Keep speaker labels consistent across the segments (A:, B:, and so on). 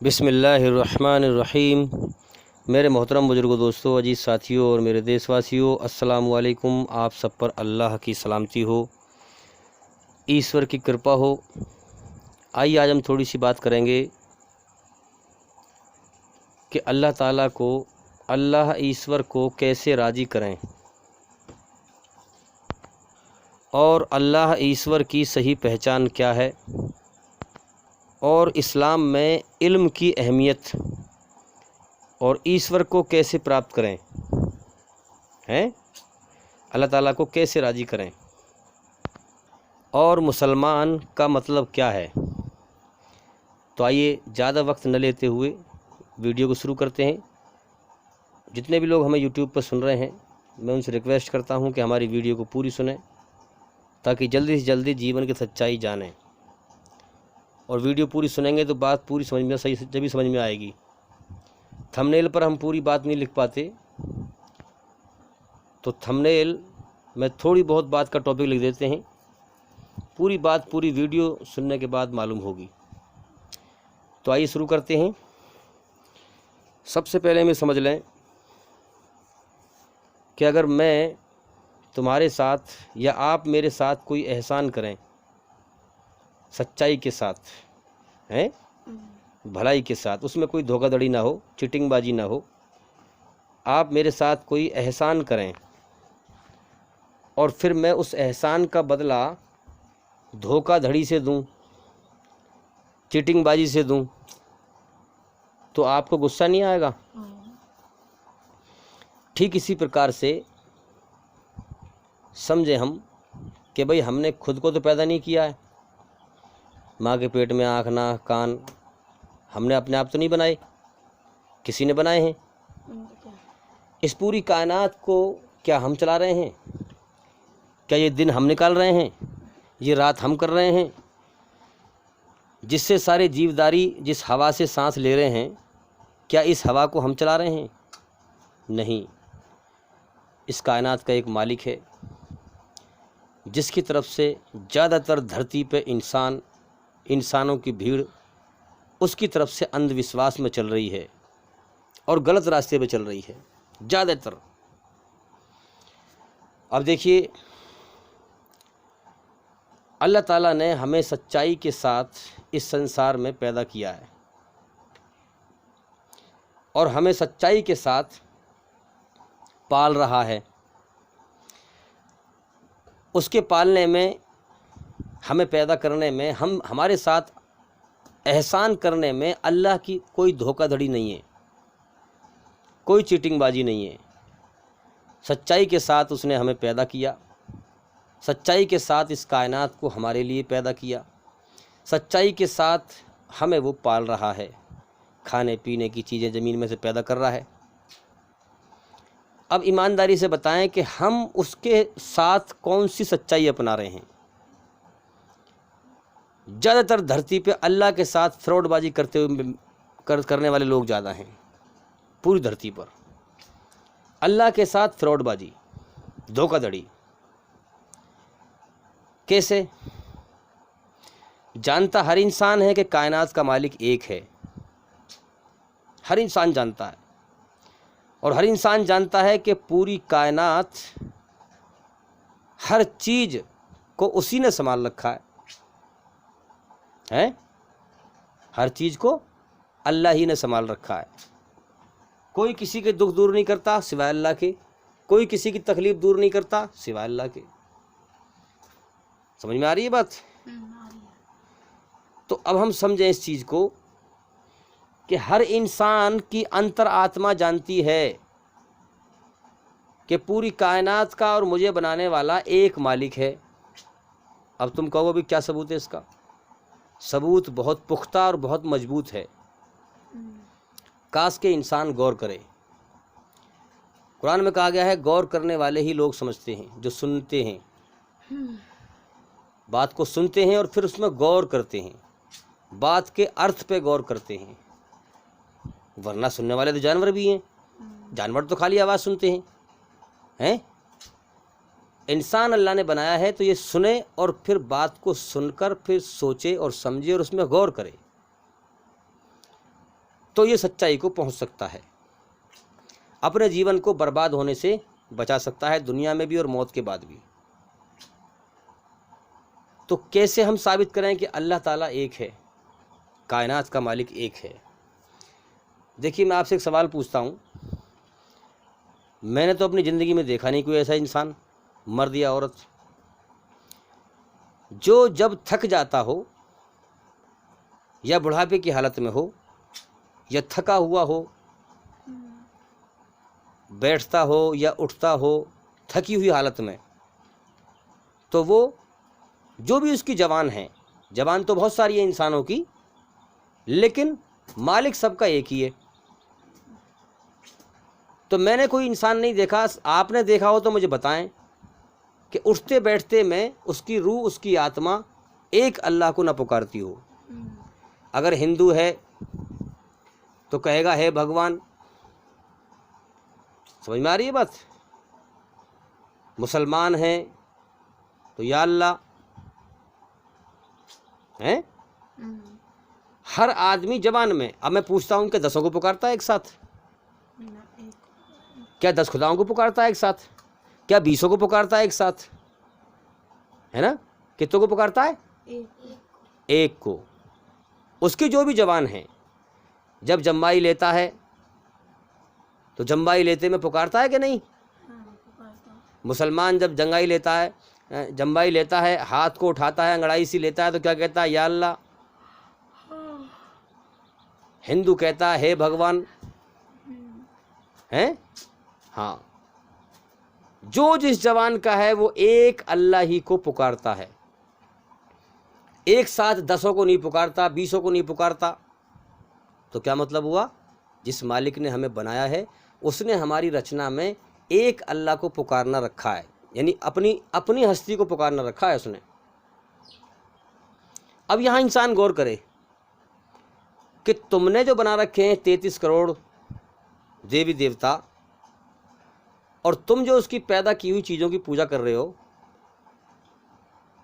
A: بسم اللہ الرحمن الرحیم۔ میرے محترم بزرگوں، دوستوں، عزیز ساتھیوں اور میرے دیش واسیوں، السلام علیکم۔ آپ سب پر اللہ کی سلامتی ہو، ایشور کی کرپا ہو۔ آئیے آج ہم تھوڑی سی بات کریں گے کہ اللہ تعالیٰ کو، اللہ ایشور کو کیسے راضی کریں اور اللہ ایشور کی صحیح پہچان کیا ہے، اور اسلام میں علم کی اہمیت اور ایشور کو کیسے پراپت کریں، اللہ تعالیٰ کو کیسے راضی کریں، اور مسلمان کا مطلب کیا ہے۔ تو آئیے زیادہ وقت نہ لیتے ہوئے ویڈیو کو شروع کرتے ہیں۔ جتنے بھی لوگ ہمیں یوٹیوب پر سن رہے ہیں، میں ان سے ریکویسٹ کرتا ہوں کہ ہماری ویڈیو کو پوری سنیں تاکہ جلدی سے جلدی جیون کی سچائی جانیں، اور ویڈیو پوری سنیں گے تو بات پوری سمجھ میں جبھی سمجھ میں آئے گی۔ تھمبنیل پر ہم پوری بات نہیں لکھ پاتے، تو تھمبنیل میں تھوڑی بہت بات کا ٹاپک لکھ دیتے ہیں، پوری بات پوری ویڈیو سننے کے بعد معلوم ہوگی۔ تو آئیے شروع کرتے ہیں۔ سب سے پہلے میں سمجھ لیں کہ اگر میں تمہارے ساتھ یا آپ میرے ساتھ کوئی احسان کریں، سچائی کے ساتھ، بھلائی کے ساتھ، اس میں کوئی دھوکہ دھڑی نہ ہو، چیٹنگ بازی نہ ہو، آپ میرے ساتھ کوئی احسان کریں اور پھر میں اس احسان کا بدلہ دھوکہ دھڑی سے دوں، چیٹنگ بازی سے دوں، تو آپ کو غصہ نہیں آئے گا؟ ٹھیک اسی پرکار سے سمجھیں ہم کہ بھئی ہم نے خود کو تو پیدا نہیں کیا ہے، ماں کے پیٹ میں آنکھ، ناک، کان ہم نے اپنے آپ تو نہیں بنائے، کسی نے بنائے ہیں۔ اس پوری کائنات کو کیا ہم چلا رہے ہیں؟ کیا یہ دن ہم نکال رہے ہیں؟ یہ رات ہم کر رہے ہیں؟ جس سے سارے جیوداری جس ہوا سے سانس لے رہے ہیں، کیا اس ہوا کو ہم چلا رہے ہیں؟ نہیں، اس کائنات کا ایک مالک ہے جس کی طرف سے زیادہ تر دھرتی پہ انسانوں کی بھیڑ اس کی طرف سے اندھ وشواس میں چل رہی ہے اور غلط راستے پہ چل رہی ہے زیادہ تر۔ اب دیکھیے، اللہ تعالیٰ نے ہمیں سچائی کے ساتھ اس سنسار میں پیدا کیا ہے اور ہمیں سچائی کے ساتھ پال رہا ہے۔ اس کے پالنے میں، ہمیں پیدا کرنے میں، ہمارے ساتھ احسان کرنے میں اللہ کی کوئی دھوکہ دھڑی نہیں ہے، کوئی چیٹنگ بازی نہیں ہے۔ سچائی کے ساتھ اس نے ہمیں پیدا کیا، سچائی کے ساتھ اس کائنات کو ہمارے لیے پیدا کیا، سچائی کے ساتھ ہمیں وہ پال رہا ہے، کھانے پینے کی چیزیں زمین میں سے پیدا کر رہا ہے۔ اب ایمانداری سے بتائیں کہ ہم اس کے ساتھ کون سی سچائی اپنا رہے ہیں؟ زیادہ تر دھرتی پہ اللہ کے ساتھ فراڈ بازی کرنے والے لوگ زیادہ ہیں، پوری دھرتی پر اللہ کے ساتھ فراڈ بازی، دھوکہ دھڑی۔ کیسے؟ جانتا ہر انسان ہے کہ کائنات کا مالک ایک ہے، ہر انسان جانتا ہے، اور ہر انسان جانتا ہے کہ پوری کائنات، ہر چیز کو اسی نے سنبھال رکھا ہے، ہر چیز کو اللہ ہی نے سنبھال رکھا ہے۔ کوئی کسی کے دکھ دور نہیں کرتا سوائے اللہ کے، کوئی کسی کی تکلیف دور نہیں کرتا سوائے اللہ کے۔ سمجھ میں آ رہی ہے بات؟ تو اب ہم سمجھیں اس چیز کو کہ ہر انسان کی انتر آتما جانتی ہے کہ پوری کائنات کا اور مجھے بنانے والا ایک مالک ہے۔ اب تم کہو بھی کیا ثبوت ہے اس کا؟ ثبوت بہت پختہ اور بہت مضبوط ہے، کاش کہ انسان غور کرے۔ قرآن میں کہا گیا ہے غور کرنے والے ہی لوگ سمجھتے ہیں، جو سنتے ہیں، بات کو سنتے ہیں اور پھر اس میں غور کرتے ہیں، بات کے ارتھ پہ غور کرتے ہیں۔ ورنہ سننے والے تو جانور بھی ہیں، جانور تو خالی آواز سنتے ہیں۔ انسان اللہ نے بنایا ہے تو یہ سنے اور پھر بات کو سن کر پھر سوچے اور سمجھے اور اس میں غور کرے۔ تو یہ سچائی کو پہنچ سکتا ہے، اپنے جیون کو برباد ہونے سے بچا سکتا ہے، دنیا میں بھی اور موت کے بعد بھی۔ تو کیسے ہم ثابت کریں کہ اللہ تعالیٰ ایک ہے، کائنات کا مالک ایک ہے؟ دیکھیے میں آپ سے ایک سوال پوچھتا ہوں، میں نے تو اپنی زندگی میں دیکھا نہیں کوئی ایسا انسان، مرد یا عورت، جو جب تھک جاتا ہو یا بڑھاپے کی حالت میں ہو یا تھکا ہوا ہو، بیٹھتا ہو یا اٹھتا ہو تھکی ہوئی حالت میں، تو وہ جو بھی اس کی زبان ہے، زبان تو بہت ساری ہے انسانوں کی، لیکن مالک سب کا ایک ہی ہے۔ تو میں نے کوئی انسان نہیں دیکھا، آپ نے دیکھا ہو تو مجھے بتائیں کہ اٹھتے بیٹھتے میں اس کی روح، اس کی آتما ایک اللہ کو نہ پکارتی ہو۔ اگر ہندو ہے تو کہے گا ہے بھگوان، سمجھ میں آ رہی ہے بات؟ مسلمان ہیں تو یا اللہ ہیں۔ ہر آدمی زبان میں، اب میں پوچھتا ہوں کہ 10 کو پکارتا ہے ایک ساتھ؟ کیا 10 خداؤں کو پکارتا ہے ایک ساتھ؟ کیا 20 کو پکارتا ہے ایک ساتھ؟ ہے نا؟ کتوں کو پکارتا ہے؟ ایک کو۔ اس کی جو بھی زبان ہے، جب جمائی لیتا ہے تو جمائی لیتے میں پکارتا ہے کہ نہیں؟ مسلمان جب جنگائی لیتا ہے، جمائی لیتا ہے، ہاتھ کو اٹھاتا ہے، انگڑائی سی لیتا ہے تو کیا کہتا ہے؟ یا اللہ۔ ہندو کہتا ہے بھگوان، ہیں؟ ہاں، جو جس زبان کا ہے وہ ایک اللہ ہی کو پکارتا ہے، ایک ساتھ 10 کو نہیں پکارتا، 20 کو نہیں پکارتا۔ تو کیا مطلب ہوا؟ جس مالک نے ہمیں بنایا ہے اس نے ہماری رچنا میں ایک اللہ کو پکارنا رکھا ہے، یعنی اپنی ہستی کو پکارنا رکھا ہے اس نے۔ اب یہاں انسان غور کرے کہ تم نے جو بنا رکھے ہیں 33 کروڑ دیوی دیوتا، اور تم جو اس کی پیدا کی ہوئی چیزوں کی پوجا کر رہے ہو،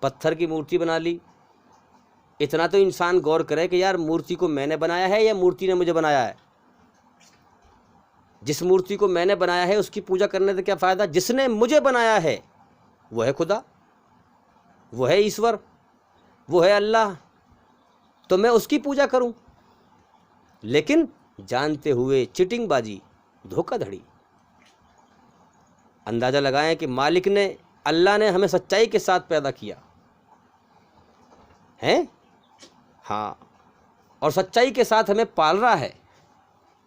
A: پتھر کی مورتی بنا لی، اتنا تو انسان غور کرے کہ یار مورتی کو میں نے بنایا ہے یا مورتی نے مجھے بنایا ہے؟ جس مورتی کو میں نے بنایا ہے اس کی پوجا کرنے سے کیا فائدہ؟ جس نے مجھے بنایا ہے وہ ہے خدا، وہ ہے ایشور، وہ ہے اللہ، تو میں اس کی پوجا کروں؟ لیکن جانتے ہوئے چیٹنگ بازی، دھوکہ دھڑی۔ اندازہ لگائیں کہ مالک نے، اللہ نے ہمیں سچائی کے ساتھ پیدا کیا ہے، ہاں، اور سچائی کے ساتھ ہمیں پال رہا ہے،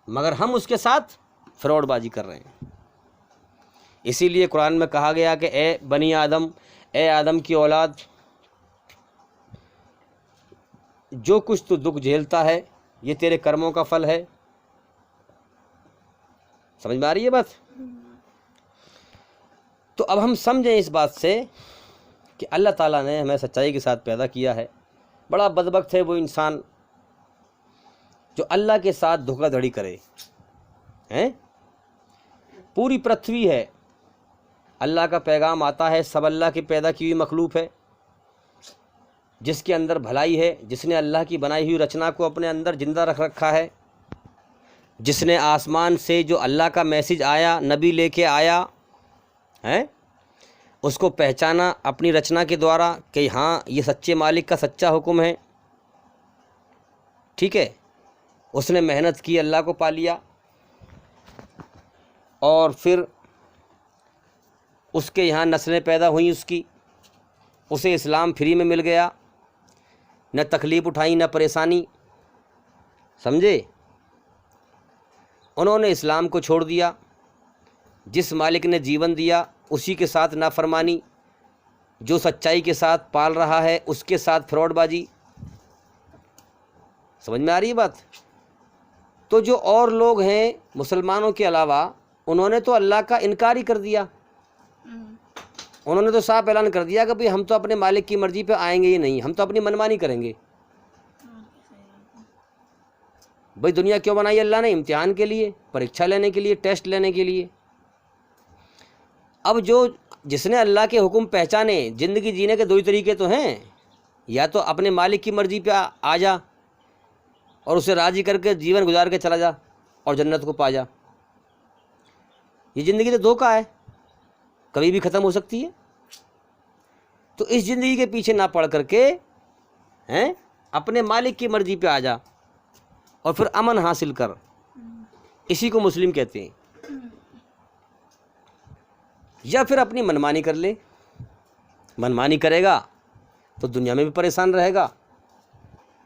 A: مگر ہم اس کے ساتھ فراڈ بازی کر رہے ہیں۔ اسی لیے قرآن میں کہا گیا کہ اے بنی آدم، اے آدم کی اولاد، جو کچھ تو دکھ جھیلتا ہے یہ تیرے کرموں کا پھل ہے۔ سمجھ میں آ رہی ہے بات؟ تو اب ہم سمجھیں اس بات سے کہ اللہ تعالیٰ نے ہمیں سچائی کے ساتھ پیدا کیا ہے۔ بڑا بدبخت ہے وہ انسان جو اللہ کے ساتھ دھوکہ دھڑی کرے، ہیں؟ پوری پرتھوی ہے، اللہ کا پیغام آتا ہے، سب اللہ کی پیدا کی ہوئی مخلوق ہے، جس کے اندر بھلائی ہے، جس نے اللہ کی بنائی ہوئی رچنا کو اپنے اندر زندہ رکھ رکھا ہے، جس نے آسمان سے جو اللہ کا میسج آیا، نبی لے کے آیا ہے، اس کو پہچانا اپنی رچنا کے دوارا کہ ہاں یہ سچے مالک کا سچا حکم ہے، ٹھیک ہے۔ اس نے محنت کی، اللہ کو پا لیا، اور پھر اس کے یہاں نسلیں پیدا ہوئیں، اسے اسلام فری میں مل گیا، نہ تکلیف اٹھائی نہ پریشانی، سمجھے؟ انہوں نے اسلام کو چھوڑ دیا، جس مالک نے جیون دیا اسی کے ساتھ نافرمانی، جو سچائی کے ساتھ پال رہا ہے اس کے ساتھ فراڈ بازی۔ سمجھ میں آ رہی ہے بات؟ تو جو اور لوگ ہیں مسلمانوں کے علاوہ، انہوں نے تو اللہ کا انکار ہی کر دیا، انہوں نے تو صاف اعلان کر دیا کہ بھئی ہم تو اپنے مالک کی مرضی پہ آئیں گے ہی نہیں، ہم تو اپنی منمانی کریں گے۔ بھئی دنیا کیوں بنائی اللہ نے؟ امتحان کے لیے، پریکشا لینے کے لیے، ٹیسٹ لینے کے لیے۔ اب جس نے اللہ کے حکم پہچانے، زندگی جینے کے 2 ہی طریقے تو ہیں، یا تو اپنے مالک کی مرضی پہ آ جا، اور اسے راضی کر کے جیون گزار کے چلا جا اور جنت کو پا جا۔ یہ زندگی تو دھوکہ ہے، کبھی بھی ختم ہو سکتی ہے۔ تو اس زندگی کے پیچھے نہ پڑ کر کے اپنے مالک کی مرضی پہ آ جا اور پھر امن حاصل کر، اسی کو مسلم کہتے ہیں۔ یا پھر اپنی منمانی کر لے، منمانی کرے گا تو دنیا میں بھی پریشان رہے گا،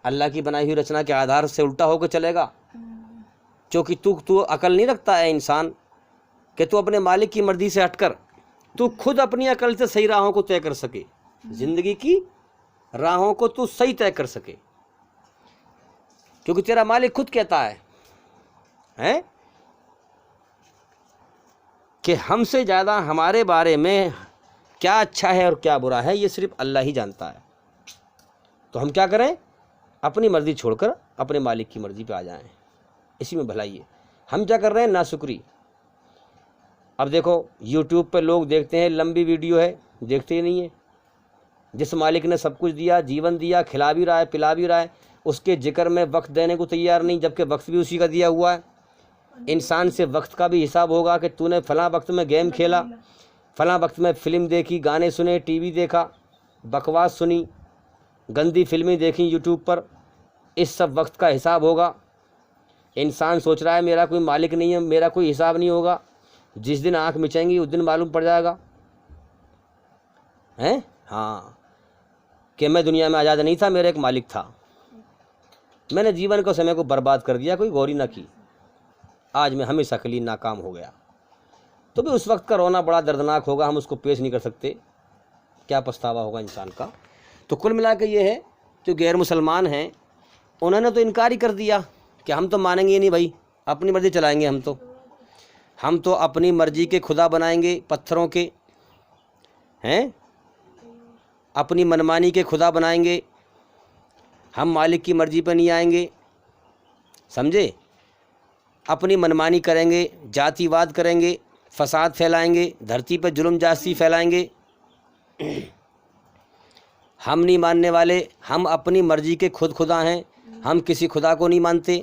A: اللہ کی بنائی ہوئی رچنا کے آدھار سے الٹا ہو کے چلے گا، چونکہ تو عقل نہیں رکھتا ہے انسان کہ تو اپنے مالک کی مرضی سے ہٹ کر تو خود اپنی عقل سے صحیح راہوں کو طے کر سکے، زندگی کی راہوں کو تو صحیح طے کر سکے، کیونکہ تیرا مالک خود کہتا ہے کہ ہم سے زیادہ ہمارے بارے میں کیا اچھا ہے اور کیا برا ہے یہ صرف اللہ ہی جانتا ہے۔ تو ہم کیا کریں؟ اپنی مرضی چھوڑ کر اپنے مالک کی مرضی پہ آ جائیں، اسی میں بھلائی ہے۔ ہم کیا کر رہے ہیں؟ ناشکری۔ اب دیکھو یوٹیوب پہ لوگ دیکھتے ہیں، لمبی ویڈیو ہے، دیکھتے ہی نہیں ہیں۔ جس مالک نے سب کچھ دیا، جیون دیا، کھلا بھی رہا ہے، پلا بھی رہا ہے، اس کے ذکر میں وقت دینے کو تیار نہیں، جبکہ وقت بھی اسی کا دیا ہوا ہے۔ انسان سے وقت کا بھی حساب ہوگا کہ تو نے فلاں وقت میں گیم کھیلا، فلاں وقت میں فلم دیکھی، گانے سنے، ٹی وی دیکھا، بکواس سنی، گندی فلمیں دیکھیں یوٹیوب پر، اس سب وقت کا حساب ہوگا۔ انسان سوچ رہا ہے میرا کوئی مالک نہیں ہے، میرا کوئی حساب نہیں ہوگا، جس دن آنکھ مچیں گی اس دن معلوم پڑ جائے گا ہاں کہ میں دنیا میں آزاد نہیں تھا، میرا ایک مالک تھا، میں نے جیون کو سمے کو برباد کر دیا، کوئی غور ہی نہ کی، آج میں ہمیشہ کے لیے ناکام ہو گیا۔ تو بھی اس وقت کا رونا بڑا دردناک ہوگا، ہم اس کو پیش نہیں کر سکتے، کیا پچھتاوا ہوگا انسان کا۔ تو کل ملا کے یہ ہے جو غیر مسلمان ہیں انہوں نے تو انکار ہی کر دیا کہ ہم تو مانیں گے نہیں بھائی، اپنی مرضی چلائیں گے، ہم تو اپنی مرضی کے خدا بنائیں گے، پتھروں کے اپنی منمانی کے خدا بنائیں گے، ہم مالک کی مرضی پہ نہیں آئیں گے، سمجھے؟ اپنی منمانی کریں گے، جاتی واد کریں گے، فساد پھیلائیں گے، دھرتی پہ ظلم جاستی پھیلائیں گے۔ ہم نہیں ماننے والے، ہم اپنی مرضی کے خود خدا ہیں، ہم کسی خدا کو نہیں مانتے۔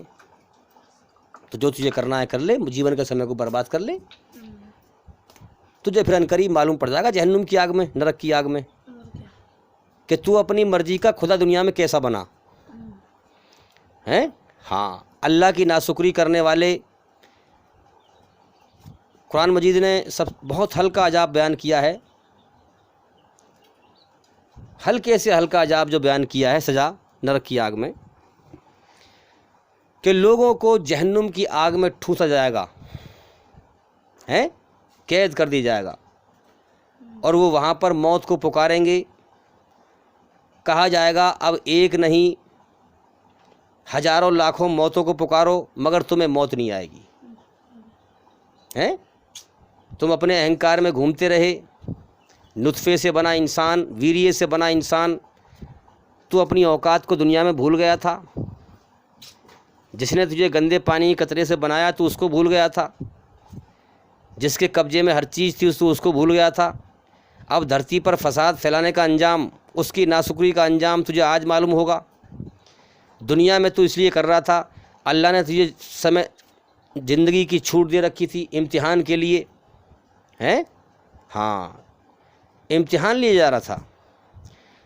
A: تو جو تجھے کرنا ہے کر لے، جیون کے سمے کو برباد کر لے، تجھے پھر انقریب معلوم پڑ جائے گا جہنم کی آگ میں، نرک کی آگ میں، کہ تو اپنی مرضی کا خدا دنیا میں کیسا بنا ہے۔ ہاں، اللہ کی ناشکری کرنے والے، قرآن مجید نے بہت ہلکا عذاب بیان کیا ہے، ہلکے سے ہلکا عذاب جو بیان کیا ہے، سزا نرک کی آگ میں، کہ لوگوں کو جہنم کی آگ میں ٹھوسا جائے گا، قید کر دی جائے گا، اور وہ وہاں پر موت کو پکاریں گے، کہا جائے گا اب ایک نہیں ہزاروں لاکھوں موتوں کو پکارو مگر تمہیں موت نہیں آئے گی۔ تم اپنے اہنکار میں گھومتے رہے، نطفے سے بنا انسان، ویریے سے بنا انسان، تو اپنی اوقات کو دنیا میں بھول گیا تھا، جس نے تجھے گندے پانی کے قطرے سے بنایا تو اس کو بھول گیا تھا، جس کے قبضے میں ہر چیز تھی تو اس کو بھول گیا تھا۔ اب دھرتی پر فساد پھیلانے کا انجام، اس کی ناشکری کا انجام تجھے آج معلوم ہوگا۔ دنیا میں تو اس لیے کر رہا تھا، اللہ نے تجھے زندگی کی چھوٹ دے رکھی تھی امتحان کے لیے، ہاں امتحان لیا جا رہا تھا۔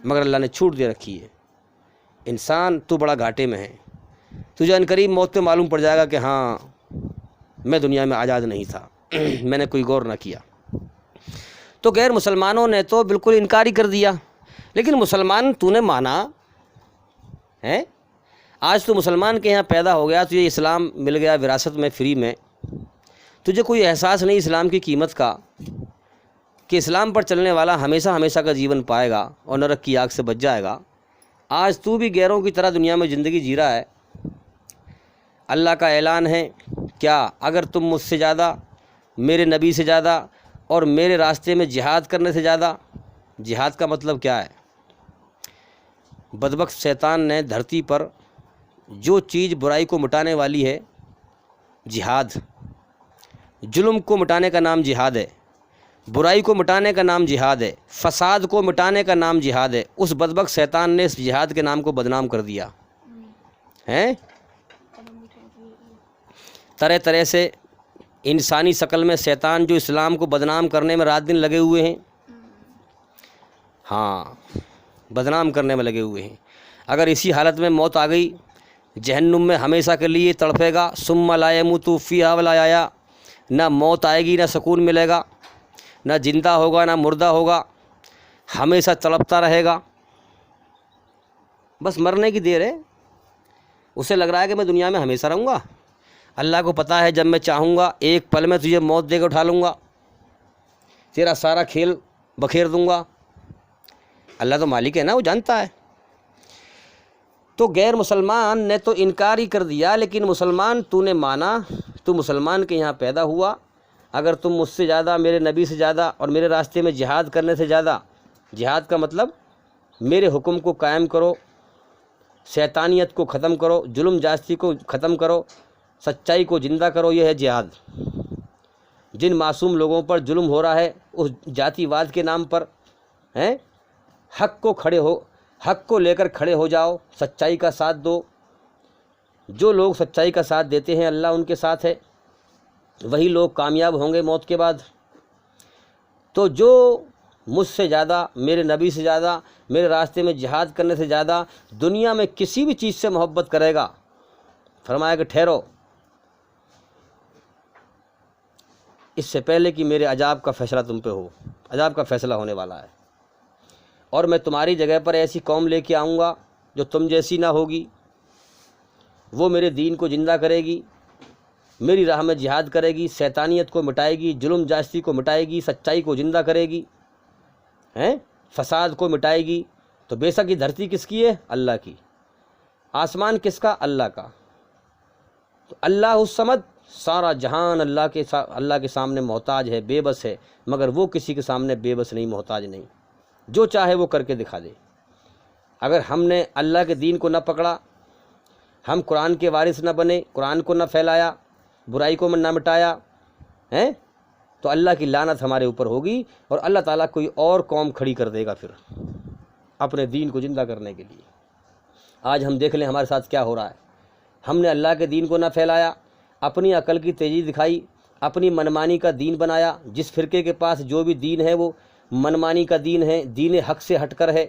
A: مگر اللہ نے چھوٹ دے رکھی ہے۔ انسان تو بڑا گھاٹے میں ہے، تجھے عنقریب موت پہ معلوم پڑ جائے گا کہ ہاں میں دنیا میں آزاد نہیں تھا، میں نے کوئی غور نہ کیا۔ تو غیر مسلمانوں نے تو بالکل انکار ہی کر دیا، لیکن مسلمان تو نے مانا ہے، آج تو مسلمان کے یہاں پیدا ہو گیا، تجھے اسلام مل گیا وراثت میں فری میں، تجھے کوئی احساس نہیں اسلام کی قیمت کا، کہ اسلام پر چلنے والا ہمیشہ ہمیشہ کا جیون پائے گا اور نرک کی آگ سے بچ جائے گا۔ آج تو بھی غیروں کی طرح دنیا میں زندگی جی رہا ہے۔ اللہ کا اعلان ہے، کیا اگر تم مجھ سے زیادہ، میرے نبی سے زیادہ اور میرے راستے میں جہاد کرنے سے زیادہ، جہاد کا مطلب کیا ہے؟ بدبخت شیطان نے دھرتی پر جو چیز برائی کو مٹانے والی ہے، جہاد، ظلم کو مٹانے کا نام جہاد ہے، برائی کو مٹانے کا نام جہاد ہے، فساد کو مٹانے کا نام جہاد ہے۔ اس بدبخت شیطان نے اس جہاد کے نام کو بدنام کر دیا ہیں۔ طرح طرح سے انسانی شکل میں شیطان جو اسلام کو بدنام کرنے میں رات دن لگے ہوئے ہیں، ہاں بدنام کرنے میں لگے ہوئے ہیں۔ اگر اسی حالت میں موت آ گئی، جہنم میں ہمیشہ کے لیے تڑپے گا، ثم لا یموت فیہا ولا یحییٰ، نہ موت آئے گی، نہ سکون ملے گا، نہ زندہ ہوگا نہ مردہ ہوگا، ہمیشہ تڑپتا رہے گا، بس مرنے کی دیر ہے۔ اسے لگ رہا ہے کہ میں دنیا میں ہمیشہ رہوں گا۔ اللہ کو پتہ ہے جب میں چاہوں گا ایک پل میں تجھے موت دے کے اٹھا لوں گا، تیرا سارا کھیل بکھیر دوں گا۔ اللہ تو مالک ہے نا، وہ جانتا ہے۔ تو غیر مسلمان نے تو انکار ہی کر دیا، لیکن مسلمان تو نے مانا، تو مسلمان کے یہاں پیدا ہوا۔ اگر تم مجھ سے زیادہ، میرے نبی سے زیادہ اور میرے راستے میں جہاد کرنے سے زیادہ، جہاد کا مطلب میرے حکم کو قائم کرو، شیطانیت کو ختم کرو، ظلم جاستی کو ختم کرو، سچائی کو زندہ کرو، یہ ہے جہاد۔ جن معصوم لوگوں پر ظلم ہو رہا ہے اس ذاتی واد کے نام پر، ہیں، حق کو لے کر کھڑے ہو جاؤ، سچائی کا ساتھ دو۔ جو لوگ سچائی کا ساتھ دیتے ہیں اللہ ان کے ساتھ ہے، وہی لوگ کامیاب ہوں گے موت کے بعد۔ تو جو مجھ سے زیادہ، میرے نبی سے زیادہ، میرے راستے میں جہاد کرنے سے زیادہ دنیا میں کسی بھی چیز سے محبت کرے گا، فرمایا کہ ٹھہرو، اس سے پہلے کہ میرے عذاب کا فیصلہ تم پہ ہو، عذاب کا فیصلہ ہونے والا ہے، اور میں تمہاری جگہ پر ایسی قوم لے کے آؤں گا جو تم جیسی نہ ہوگی۔ وہ میرے دین کو زندہ کرے گی، میری راہ میں جہاد کرے گی، شیطانیت کو مٹائے گی، ظلم جاستی کو مٹائے گی، سچائی کو زندہ کرے گی، ہیں، فساد کو مٹائے گی۔ تو بے شک یہ دھرتی کس کی ہے؟ اللہ کی۔ آسمان کس کا؟ اللہ کا۔ تو اللہ الصمد، سارا جہان اللہ کے سامنے محتاج ہے، بے بس ہے، مگر وہ کسی کے سامنے بے بس نہیں، محتاج نہیں، جو چاہے وہ کر کے دکھا دے۔ اگر ہم نے اللہ کے دین کو نہ پکڑا، ہم قرآن کے وارث نہ بنے، قرآن کو نہ پھیلایا، برائی کو نہ مٹایا، ہیں، تو اللہ کی لعنت ہمارے اوپر ہوگی، اور اللہ تعالیٰ کوئی اور قوم کھڑی کر دے گا پھر اپنے دین کو زندہ کرنے کے لیے۔ آج ہم دیکھ لیں ہمارے ساتھ کیا ہو رہا ہے۔ ہم نے اللہ کے دین کو نہ پھیلایا، اپنی عقل کی تیزی دکھائی، اپنی منمانی کا دین بنایا۔ جس فرقے کے پاس جو بھی دین ہے وہ منمانی کا دین ہے، دین حق سے ہٹ کر ہے۔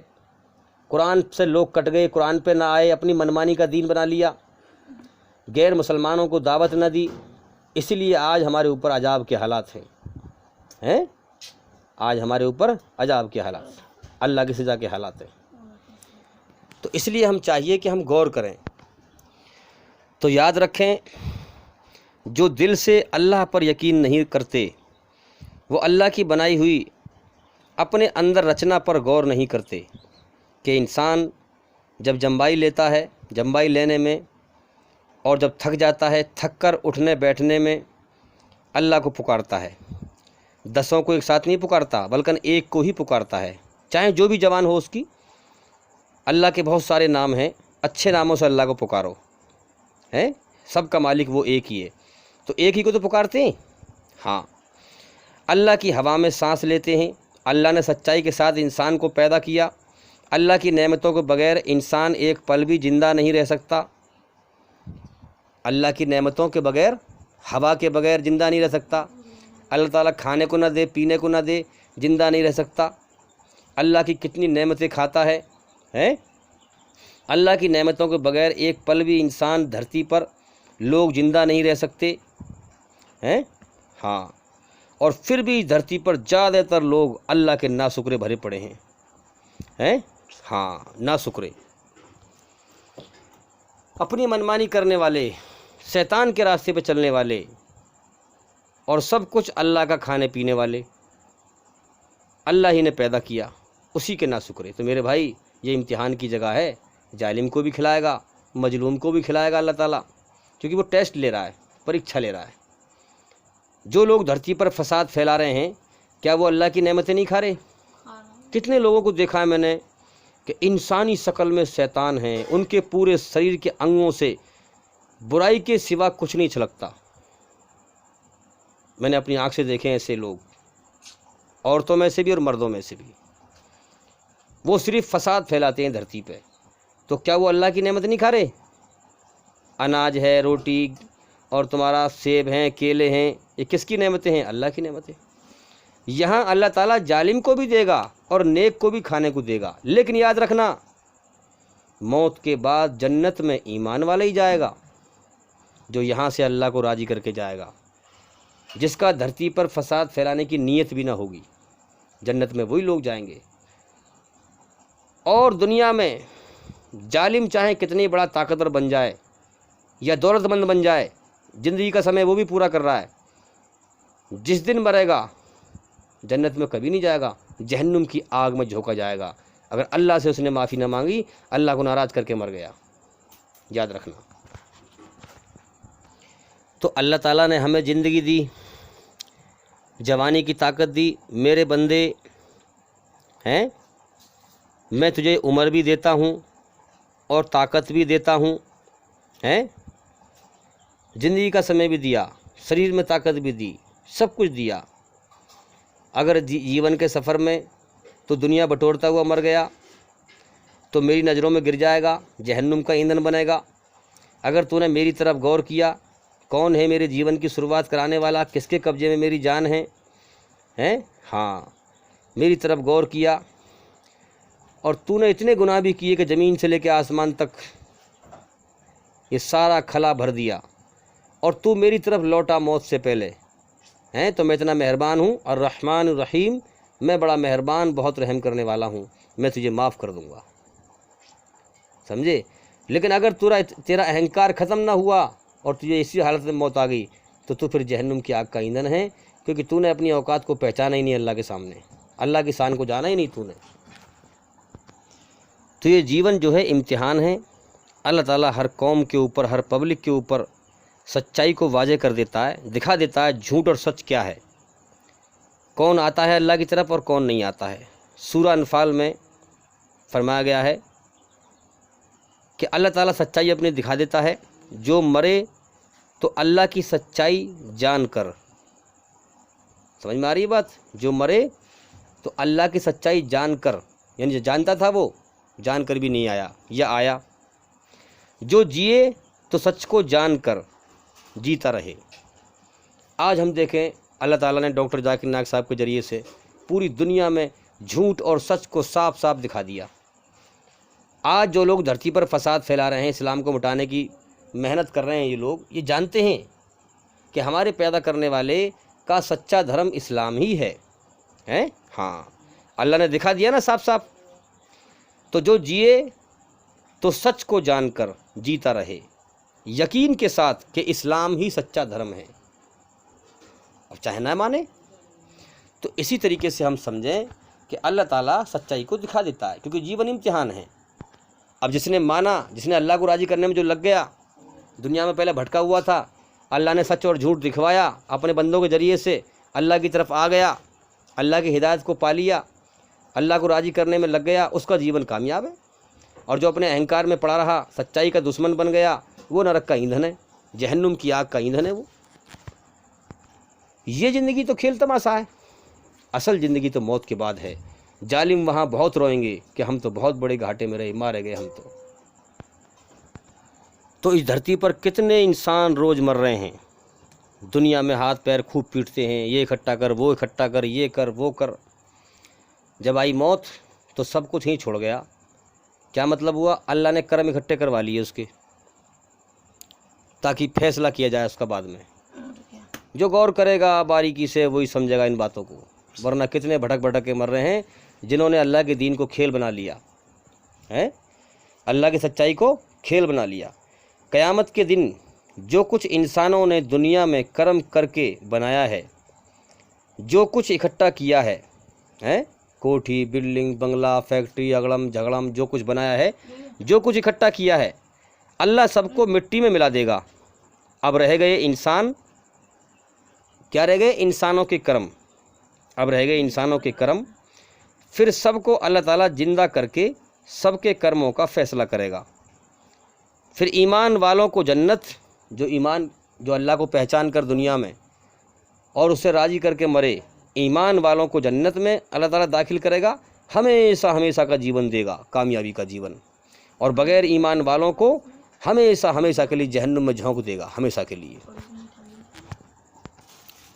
A: قرآن سے لوگ کٹ گئے، قرآن پہ نہ آئے، اپنی منمانی کا دین بنا لیا، غیر مسلمانوں کو دعوت نہ دی۔ اس لیے آج ہمارے اوپر عذاب کے حالات ہیں، آج ہمارے اوپر عذاب کے حالات، اللہ کی سزا کے حالات ہیں۔ تو اس لیے ہم چاہیے کہ ہم غور کریں۔ تو یاد رکھیں، جو دل سے اللہ پر یقین نہیں کرتے، وہ اللہ کی بنائی ہوئی اپنے اندر رچنا پر غور نہیں کرتے، کہ انسان جب جمبائی لیتا ہے، جمبائی لینے میں، اور جب تھک جاتا ہے، تھک کر اٹھنے بیٹھنے میں اللہ کو پکارتا ہے۔ 10 کو ایک ساتھ نہیں پکارتا، بلکہ ایک کو ہی پکارتا ہے، چاہے جو بھی جوان ہو اس کی۔ اللہ کے بہت سارے نام ہیں، اچھے ناموں سے اللہ کو پکارو، ہیں، سب کا مالک وہ ایک ہی ہے، تو ایک ہی کو تو پکارتے ہیں۔ ہاں، اللہ کی ہوا میں سانس لیتے ہیں۔ اللہ نے سچائی کے ساتھ انسان کو پیدا کیا۔ اللہ کی نعمتوں کے بغیر انسان ایک پل بھی زندہ نہیں رہ سکتا۔ اللہ کی نعمتوں کے بغیر، ہوا کے بغیر زندہ نہیں رہ سکتا۔ اللہ تعالیٰ کھانے کو نہ دے، پینے کو نہ دے، زندہ نہیں رہ سکتا۔ اللہ کی کتنی نعمتیں کھاتا ہے، ہیں؟ اللہ کی نعمتوں کے بغیر ایک پل بھی انسان دھرتی پر لوگ زندہ نہیں رہ سکتے، ہیں؟ ہاں، اور پھر بھی دھرتی پر زیادہ تر لوگ اللہ کے ناشکرے بھرے پڑے ہیں، ہاں، ناشکرے، اپنی منمانی کرنے والے، شیطان کے راستے پہ چلنے والے، اور سب کچھ اللہ کا کھانے پینے والے۔ اللہ ہی نے پیدا کیا، اسی کے ناشکرے۔ تو میرے بھائی، یہ امتحان کی جگہ ہے، ظالم کو بھی کھلائے گا، مظلوم کو بھی کھلائے گا اللہ تعالیٰ، کیونکہ وہ ٹیسٹ لے رہا ہے، پریکچھا لے رہا ہے۔ جو لوگ دھرتی پر فساد پھیلا رہے ہیں، کیا وہ اللہ کی نعمتیں نہیں کھا رہے؟ کتنے لوگوں کو دیکھا ہے میں نے کہ انسانی شکل میں شیطان ہیں، ان کے پورے شریر کے انگوں سے برائی کے سوا کچھ نہیں چھلکتا۔ میں نے اپنی آنکھ سے دیکھے ایسے لوگ، عورتوں میں سے بھی اور مردوں میں سے بھی، وہ صرف فساد پھیلاتے ہیں دھرتی پہ، تو کیا وہ اللہ کی نعمت نہیں کھا رہے؟ اناج ہے، روٹی اور تمہارا سیب ہیں، کیلے ہیں، یہ کس کی نعمتیں ہیں؟ اللہ کی نعمتیں۔ یہاں اللہ تعالیٰ ظالم کو بھی دے گا اور نیک کو بھی کھانے کو دے گا، لیکن یاد رکھنا موت کے بعد جنت میں ایمان والا ہی جائے گا، جو یہاں سے اللہ کو راضی کر کے جائے گا۔ جس کا دھرتی پر فساد پھیلانے کی نیت بھی نہ ہوگی، جنت میں وہی لوگ جائیں گے۔ اور دنیا میں ظالم چاہے کتنی بڑا طاقتور بن جائے یا دولت مند بن جائے، زندگی کا سمے وہ بھی پورا کر رہا ہے، جس دن مرے گا جنت میں کبھی نہیں جائے گا، جہنم کی آگ میں جھونکا جائے گا، اگر اللہ سے اس نے معافی نہ مانگی، اللہ کو ناراض کر کے مر گیا، یاد رکھنا۔ تو اللہ تعالیٰ نے ہمیں زندگی دی، جوانی کی طاقت دی، میرے بندے ہیں، میں تجھے عمر بھی دیتا ہوں اور طاقت بھی دیتا ہوں، ہیں، زندگی کا سمے بھی دیا، شریر میں طاقت بھی دی، سب کچھ دیا۔ اگر جیون کے سفر میں تو دنیا بٹورتا ہوا مر گیا تو میری نظروں میں گر جائے گا، جہنم کا ایندھن بنے گا۔ اگر تو نے میری طرف غور کیا، کون ہے میرے جیون کی شروعات کرانے والا، کس کے قبضے میں میری جان ہے، ہیں، ہاں، میری طرف غور کیا، اور تو نے اتنے گناہ بھی کیے کہ زمین سے لے کے آسمان تک یہ سارا خلا بھر دیا، اور تو میری طرف لوٹا موت سے پہلے، ہیں، تو میں اتنا مہربان ہوں، الرحمن الرحیم، میں بڑا مہربان، بہت رحم کرنے والا ہوں، میں تجھے معاف کر دوں گا، سمجھے؟ لیکن اگر تیرا اہنکار ختم نہ ہوا اور تجھے اسی حالت میں موت آ گئی تو پھر جہنم کی آگ کا ایندھن ہے، کیونکہ تو نے اپنی اوقات کو پہچانا ہی نہیں اللہ کے سامنے، اللہ کی شان کو جانا ہی نہیں تو نے۔ تو یہ جیون جو ہے امتحان ہے، اللہ تعالیٰ ہر قوم کے اوپر، ہر پبلک کے اوپر سچائی کو واضح کر دیتا ہے، دکھا دیتا ہے جھوٹ اور سچ کیا ہے، کون آتا ہے اللہ کی طرف اور کون نہیں آتا ہے۔ سورہ انفال میں فرمایا گیا ہے کہ اللہ تعالیٰ سچائی اپنی دکھا دیتا ہے، جو مرے تو اللہ کی سچائی جان کر، سمجھ میں آ رہی ہے بات؟ جو مرے تو اللہ کی سچائی جان کر، یعنی جو جانتا تھا وہ جان کر بھی نہیں آیا یا آیا، جو جیے تو سچ کو جان کر جیتا رہے۔ آج ہم دیکھیں اللہ تعالیٰ نے ڈاکٹر ذاکر نائک صاحب کے ذریعے سے پوری دنیا میں جھوٹ اور سچ کو صاف صاف دکھا دیا۔ آج جو لوگ دھرتی پر فساد پھیلا رہے ہیں، اسلام کو مٹانے کی محنت کر رہے ہیں، یہ لوگ یہ جانتے ہیں کہ ہمارے پیدا کرنے والے کا سچا دھرم اسلام ہی ہے، ہیں، ہاں، اللہ نے دکھا دیا نا صاف صاف۔ تو جو جیے تو سچ کو جان کر جیتا رہے، یقین کے ساتھ کہ اسلام ہی سچا دھرم ہے، اب چاہے نہ مانے۔ تو اسی طریقے سے ہم سمجھیں کہ اللہ تعالیٰ سچائی کو دکھا دیتا ہے، کیونکہ جیون امتحان ہے۔ اب جس نے مانا، جس نے اللہ کو راضی کرنے میں جو لگ گیا، دنیا میں پہلے بھٹکا ہوا تھا، اللہ نے سچ اور جھوٹ دکھوایا اپنے بندوں کے ذریعے سے، اللہ کی طرف آ گیا، اللہ کی ہدایت کو پا لیا، اللہ کو راضی کرنے میں لگ گیا، اس کا جیون کامیاب ہے۔ اور جو اپنے اہنکار میں پڑا رہا، سچائی کا دشمن بن گیا، وہ نرک کا ایندھن ہے، جہنم کی آگ کا ایندھن ہے وہ۔ یہ زندگی تو کھیل تماشا ہے، اصل زندگی تو موت کے بعد ہے۔ ظالم وہاں بہت روئیں گے کہ ہم تو بہت بڑے گھاٹے میں رہے، مارے گئے ہم تو اس دھرتی پر کتنے انسان روز مر رہے ہیں، دنیا میں ہاتھ پیر خوب پیٹتے ہیں، یہ اکٹھا کر، وہ اکٹھا کر، یہ کر، وہ کر۔ جب آئی موت تو سب کچھ ہی چھوڑ گیا۔ کیا مطلب ہوا؟ اللہ نے کرم اکٹھے کروا لیے اس کے، تاکہ فیصلہ کیا جائے اس کا بعد میں۔ جو غور کرے گا باریکی سے وہی سمجھے گا ان باتوں کو، ورنہ کتنے بھٹک بھٹک کے مر رہے ہیں جنہوں نے اللہ کے دین کو کھیل بنا لیا ہے، اللہ کی سچائی کو کھیل بنا لیا۔ قیامت کے دن جو کچھ انسانوں نے دنیا میں کرم کر کے بنایا ہے، جو کچھ اکٹھا کیا ہے، کوٹھی، بلڈنگ، بنگلہ، فیکٹری، اگڑم جھگڑم، جو کچھ بنایا ہے، جو کچھ اکٹھا کیا ہے، اللہ سب کو مٹی میں ملا دے گا۔ اب رہ گئے انسان، کیا رہ گئے؟ انسانوں کے کرم، اب رہ گئے انسانوں کے کرم۔ پھر سب کو اللہ تعالیٰ زندہ کر کے سب کے کرموں کا فیصلہ کرے گا۔ پھر ایمان والوں کو جنت، جو اللہ کو پہچان کر دنیا میں اور اسے راضی کر کے مرے، ایمان والوں کو جنت میں اللہ تعالیٰ داخل کرے گا، ہمیشہ ہمیشہ کا جیون دے گا، کامیابی کا جیون، اور بغیر ایمان والوں کو ہمیشہ ہمیشہ کے لیے جہنم میں جھونک دے گا، ہمیشہ کے لیے۔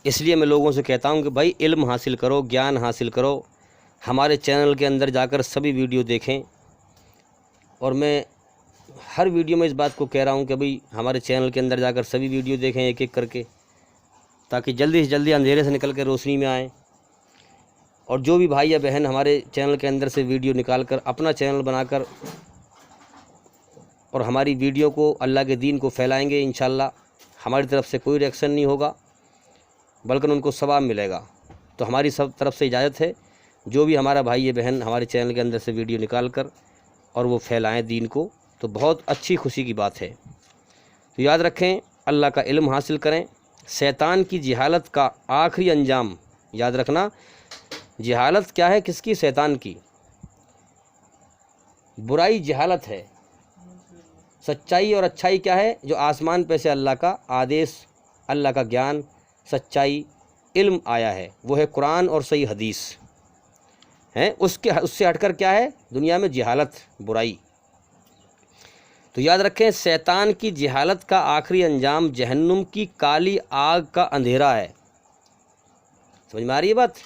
A: اس لیے میں لوگوں سے کہتا ہوں کہ بھائی علم حاصل کرو، گیان حاصل کرو، ہمارے چینل کے اندر جا کر سبھی ویڈیو دیکھیں، اور میں ہر ویڈیو میں اس بات کو کہہ رہا ہوں کہ بھئی ہمارے چینل کے اندر جا کر سبھی ویڈیو دیکھیں ایک ایک کر کے، تاکہ جلدی سے جلدی اندھیرے سے نکل کے روشنی میں آئیں۔ اور جو بھی بھائی یا بہن ہمارے چینل کے اندر سے ویڈیو نکال کر اپنا چینل بنا کر اور ہماری ویڈیو کو، اللہ کے دین کو پھیلائیں گے، انشاءاللہ ہماری طرف سے کوئی ریئیکشن نہیں ہوگا، بلکہ ان کو ثواب ملے گا۔ تو ہماری سب طرف سے اجازت ہے، جو بھی ہمارا بھائی یا بہن ہمارے چینل کے اندر سے ویڈیو نکال کر اور وہ پھیلائیں دین کو، تو بہت اچھی خوشی کی بات ہے۔ تو یاد رکھیں، اللہ کا علم حاصل کریں۔ شیطان کی جہالت کا آخری انجام، یاد رکھنا، جہالت کیا ہے؟ کس کی؟ شیطان کی۔ برائی جہالت ہے، سچائی اور اچھائی کیا ہے؟ جو آسمان پہ سے اللہ کا آدیش، اللہ کا گیان، سچائی، علم آیا ہے، وہ ہے قرآن اور صحیح حدیث ہیں۔ اس سے ہٹ کر کیا ہے دنیا میں؟ جہالت، برائی۔ تو یاد رکھیں، شیطان کی جہالت کا آخری انجام جہنم کی کالی آگ کا اندھیرا ہے۔ سمجھ میں آ رہی ہے بات؟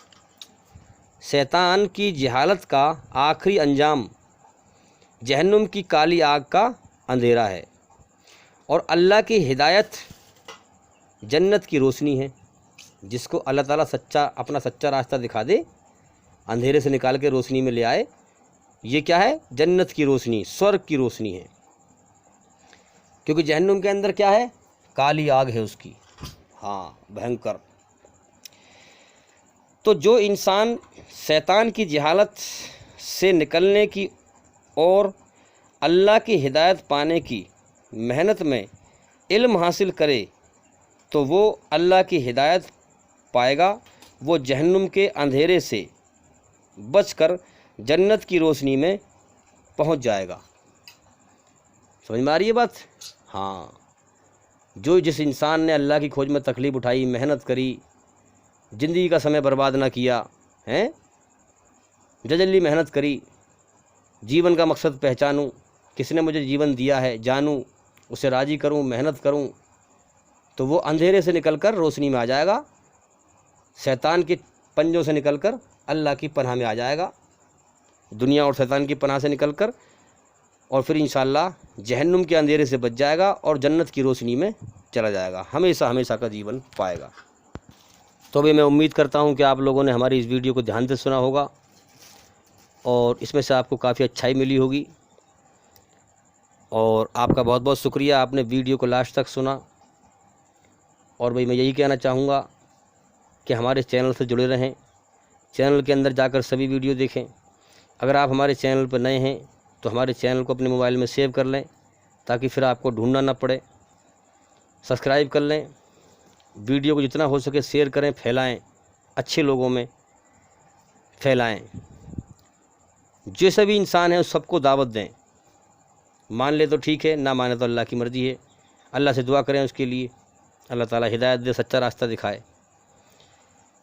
A: شیطان کی جہالت کا آخری انجام جہنم کی کالی آگ کا اندھیرا ہے، اور اللہ کی ہدایت جنت کی روشنی ہے۔ جس کو اللہ تعالیٰ اپنا سچا راستہ دکھا دے، اندھیرے سے نکال کے روشنی میں لے آئے، یہ کیا ہے؟ جنت کی روشنی، سورگ کی روشنی ہے۔ کیونکہ جہنم کے اندر کیا ہے؟ کالی آگ ہے اس کی، ہاں، بھینکر۔ تو جو انسان شیطان کی جہالت سے نکلنے کی اور اللہ کی ہدایت پانے کی محنت میں علم حاصل کرے، تو وہ اللہ کی ہدایت پائے گا، وہ جہنم کے اندھیرے سے بچ کر جنت کی روشنی میں پہنچ جائے گا۔ سمجھ میں آ رہی ہے بات؟ ہاں، جس انسان نے اللہ کی کھوج میں تکلیف اٹھائی، محنت کری، زندگی کا سمے برباد نہ کیا ہے، ججلی محنت کری، جیون کا مقصد پہچانوں، کس نے مجھے جیون دیا ہے جانوں، اسے راضی کروں، محنت کروں، تو وہ اندھیرے سے نکل کر روشنی میں آ جائے گا، شیطان کے پنجوں سے نکل کر اللہ کی پناہ میں آ جائے گا، دنیا اور شیطان کی پناہ سے نکل کر، اور پھر انشاءاللہ جہنم کے اندھیرے سے بچ جائے گا اور جنت کی روشنی میں چلا جائے گا، ہمیشہ ہمیشہ کا جیون پائے گا۔ تو بھی میں امید کرتا ہوں کہ آپ لوگوں نے ہماری اس ویڈیو کو دھیان سے سنا ہوگا، اور اس میں سے آپ کو کافی اچھائی ملی ہوگی، اور آپ کا بہت بہت شکریہ، آپ نے ویڈیو کو لاسٹ تک سنا۔ اور بھئی میں یہی کہنا چاہوں گا کہ ہمارے چینل سے جڑے رہیں، چینل کے اندر جا کر سبھی ویڈیو دیکھیں۔ اگر آپ ہمارے چینل پر نئے ہیں تو ہمارے چینل کو اپنے موبائل میں سیو کر لیں، تاکہ پھر آپ کو ڈھونڈنا نہ پڑے۔ سبسکرائب کر لیں، ویڈیو کو جتنا ہو سکے شیئر کریں، پھیلائیں، اچھے لوگوں میں پھیلائیں، جیسے بھی انسان ہے اس سب کو دعوت دیں، مان لے تو ٹھیک ہے، نہ مانے تو اللہ کی مرضی ہے۔ اللہ سے دعا کریں اس کے لیے، اللہ تعالیٰ ہدایت دے، سچا راستہ دکھائے۔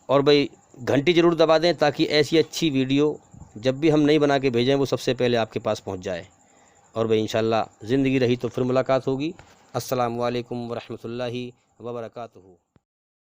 A: اور بھئی گھنٹی ضرور دبا دیں، تاکہ ایسی اچھی ویڈیو جب بھی ہم نئی بنا کے بھیجیں وہ سب سے پہلے آپ کے پاس پہنچ جائے۔ اور بھئی انشاءاللہ زندگی رہی تو پھر ملاقات ہوگی۔ السلام علیکم ورحمۃ اللہ وبرکاتہ۔